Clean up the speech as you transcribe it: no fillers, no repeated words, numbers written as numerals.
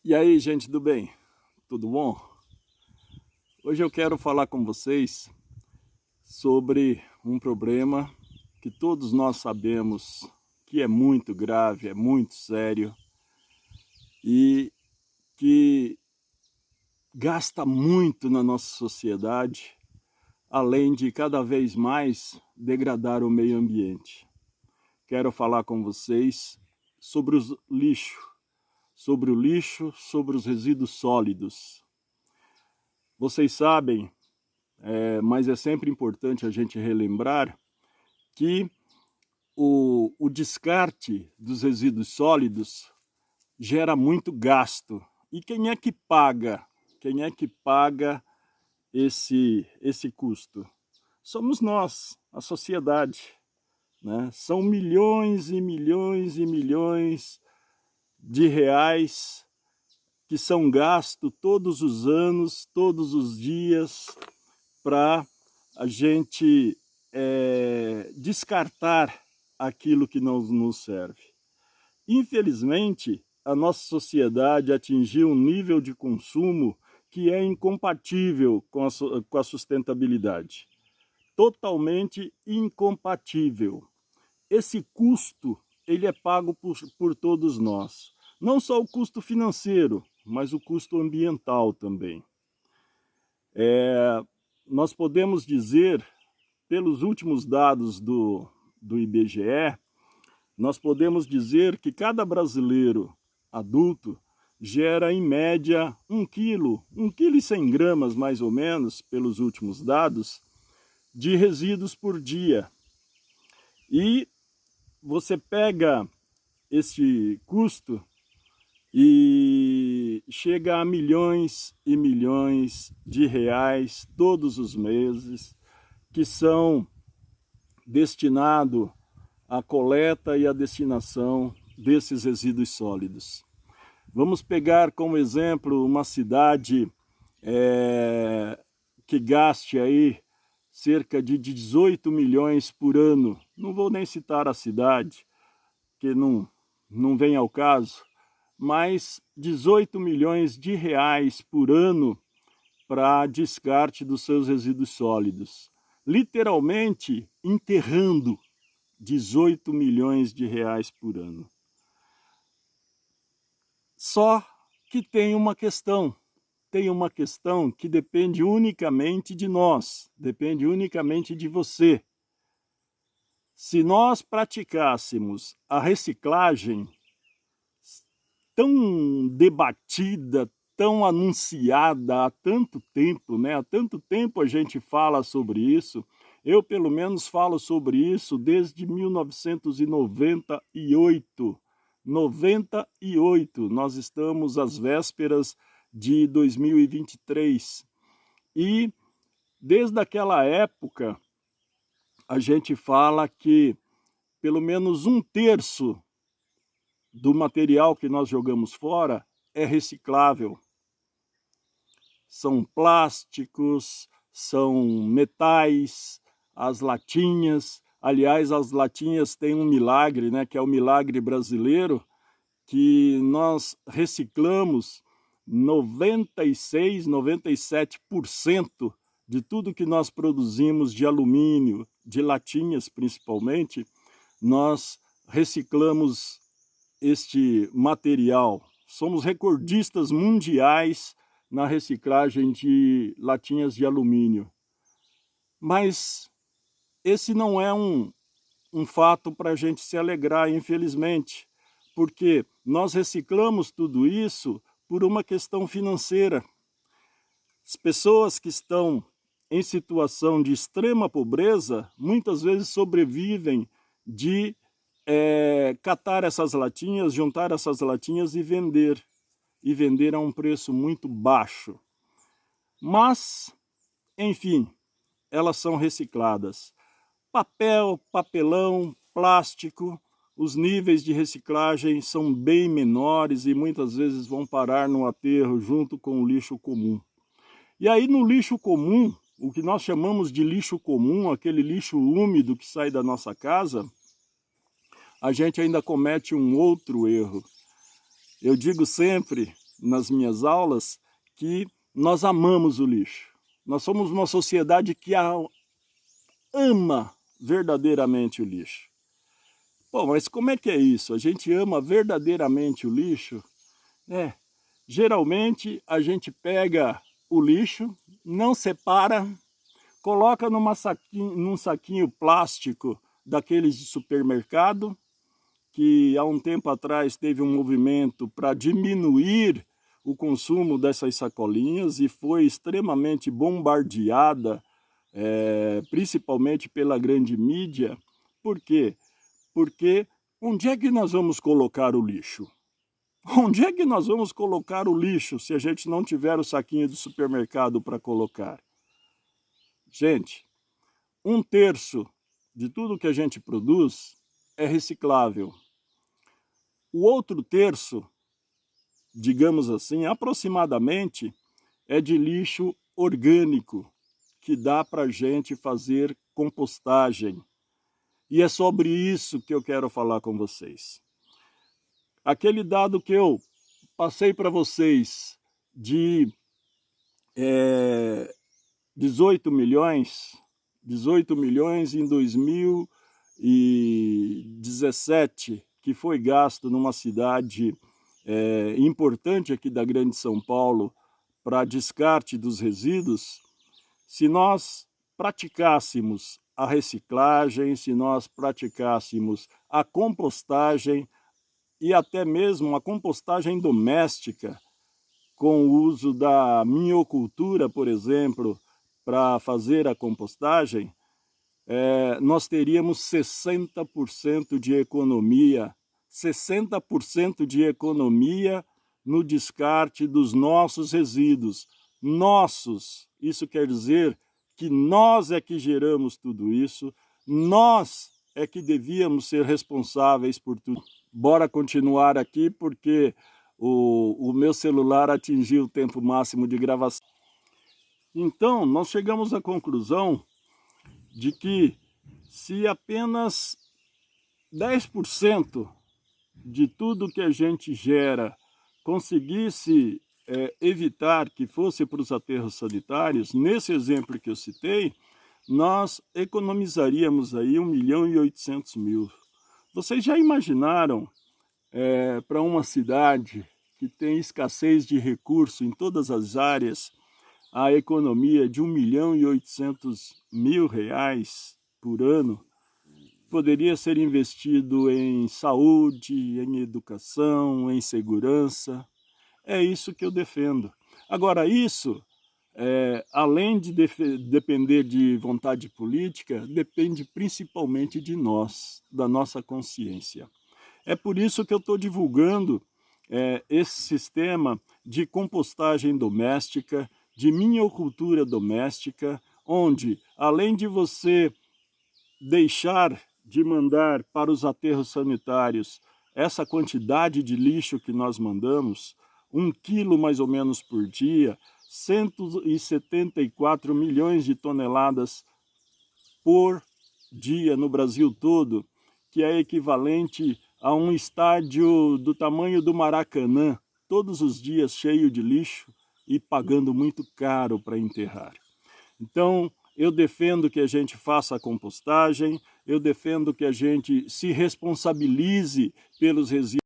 E aí, gente do bem? Tudo bom? Hoje eu quero falar com vocês sobre um problema que todos nós sabemos que é muito grave, é muito sério e que gasta muito na nossa sociedade, além de cada vez mais degradar o meio ambiente. Quero falar com vocês sobre o lixo, sobre os resíduos sólidos. Vocês sabem, mas é sempre importante a gente relembrar que o descarte dos resíduos sólidos gera muito gasto. E quem é que paga? Quem é que paga esse custo? Somos nós, a sociedade, né? São milhões e milhões e milhões de reais que são gastos todos os anos, todos os dias, para a gente descartar aquilo que não nos serve. Infelizmente, a nossa sociedade atingiu um nível de consumo que é incompatível com a sustentabilidade. Totalmente incompatível. Esse custo, ele é pago por todos nós. Não só o custo financeiro, mas o custo ambiental também. Nós podemos dizer, pelos últimos dados do IBGE, nós podemos dizer que cada brasileiro adulto gera em média 1,1 kg mais ou menos, pelos últimos dados, de resíduos por dia. E você pega esse custo e chega a milhões e milhões de reais todos os meses que são destinados à coleta e à destinação desses resíduos sólidos. Vamos pegar como exemplo uma cidade que gaste aí cerca de 18 milhões por ano. Não vou nem citar a cidade, que não vem ao caso, mas 18 milhões de reais por ano para descarte dos seus resíduos sólidos. Literalmente enterrando 18 milhões de reais por ano. Só que tem uma questão que depende unicamente de nós, depende unicamente de você. Se nós praticássemos a reciclagem tão debatida, tão anunciada há tanto tempo, né? Há tanto tempo a gente fala sobre isso. Eu, pelo menos, falo sobre isso desde 1998. 98, nós estamos às vésperas de 2023. E desde aquela época, a gente fala que pelo menos 1/3 do material que nós jogamos fora é reciclável. São plásticos, são metais, as latinhas. Aliás, as latinhas têm um milagre, né, que é o milagre brasileiro, que nós reciclamos 96, 97% de tudo que nós produzimos de alumínio, de latinhas principalmente, nós reciclamos este material. Somos recordistas mundiais na reciclagem de latinhas de alumínio. Mas esse não é um fato para a gente se alegrar, infelizmente, porque nós reciclamos tudo isso por uma questão financeira. As pessoas que estão em situação de extrema pobreza, muitas vezes sobrevivem de catar essas latinhas, juntar essas latinhas e vender a um preço muito baixo. Mas, enfim, elas são recicladas. Papel, papelão, plástico, os níveis de reciclagem são bem menores e muitas vezes vão parar no aterro junto com o lixo comum. E aí no lixo comum, o que nós chamamos de lixo comum, aquele lixo úmido que sai da nossa casa, a gente ainda comete um outro erro. Eu digo sempre, nas minhas aulas que nós amamos o lixo. Nós somos uma sociedade que ama verdadeiramente o lixo. Bom, mas como é que é isso? A gente ama verdadeiramente o lixo? Geralmente a gente pega o lixo, não separa, coloca num saquinho plástico daqueles de supermercado, que há um tempo atrás teve um movimento para diminuir o consumo dessas sacolinhas e foi extremamente bombardeada, principalmente pela grande mídia. Por quê? Porque onde é que nós vamos colocar o lixo? Onde é que nós vamos colocar o lixo se a gente não tiver o saquinho do supermercado para colocar? Gente, 1/3 de tudo que a gente produz é reciclável. O outro terço, digamos assim, aproximadamente, é de lixo orgânico, que dá para a gente fazer compostagem. E é sobre isso que eu quero falar com vocês. Aquele dado que eu passei para vocês de 18 milhões em 2017, que foi gasto numa cidade importante aqui da Grande São Paulo para descarte dos resíduos. Se nós praticássemos a reciclagem, se nós praticássemos a compostagem e até mesmo a compostagem doméstica, com o uso da minhocultura, por exemplo, para fazer a compostagem, nós teríamos 60% de economia, 60% de economia no descarte dos nossos resíduos. Nossos, isso quer dizer que nós é que geramos tudo isso, nós é que devíamos ser responsáveis por tudo. Bora continuar aqui porque o meu celular atingiu o tempo máximo de gravação. Então, nós chegamos à conclusão de que se apenas 10% de tudo que a gente gera conseguisse evitar que fosse para os aterros sanitários, nesse exemplo que eu citei, nós economizaríamos aí 1.800.000. Vocês já imaginaram para uma cidade que tem escassez de recurso em todas as áreas, a economia de R$1.800.000 por ano poderia ser investido em saúde, em educação, em segurança? É isso que eu defendo. Agora, isso, além de depender de vontade política, depende principalmente de nós, da nossa consciência. É por isso que eu estou divulgando esse sistema de compostagem doméstica, de minhocultura doméstica, onde, além de você deixar de mandar para os aterros sanitários essa quantidade de lixo que nós mandamos, 1 quilo mais ou menos por dia, 174 milhões de toneladas por dia no Brasil todo, que é equivalente a um estádio do tamanho do Maracanã, todos os dias cheio de lixo e pagando muito caro para enterrar. Então, eu defendo que a gente faça a compostagem, eu defendo que a gente se responsabilize pelos resíduos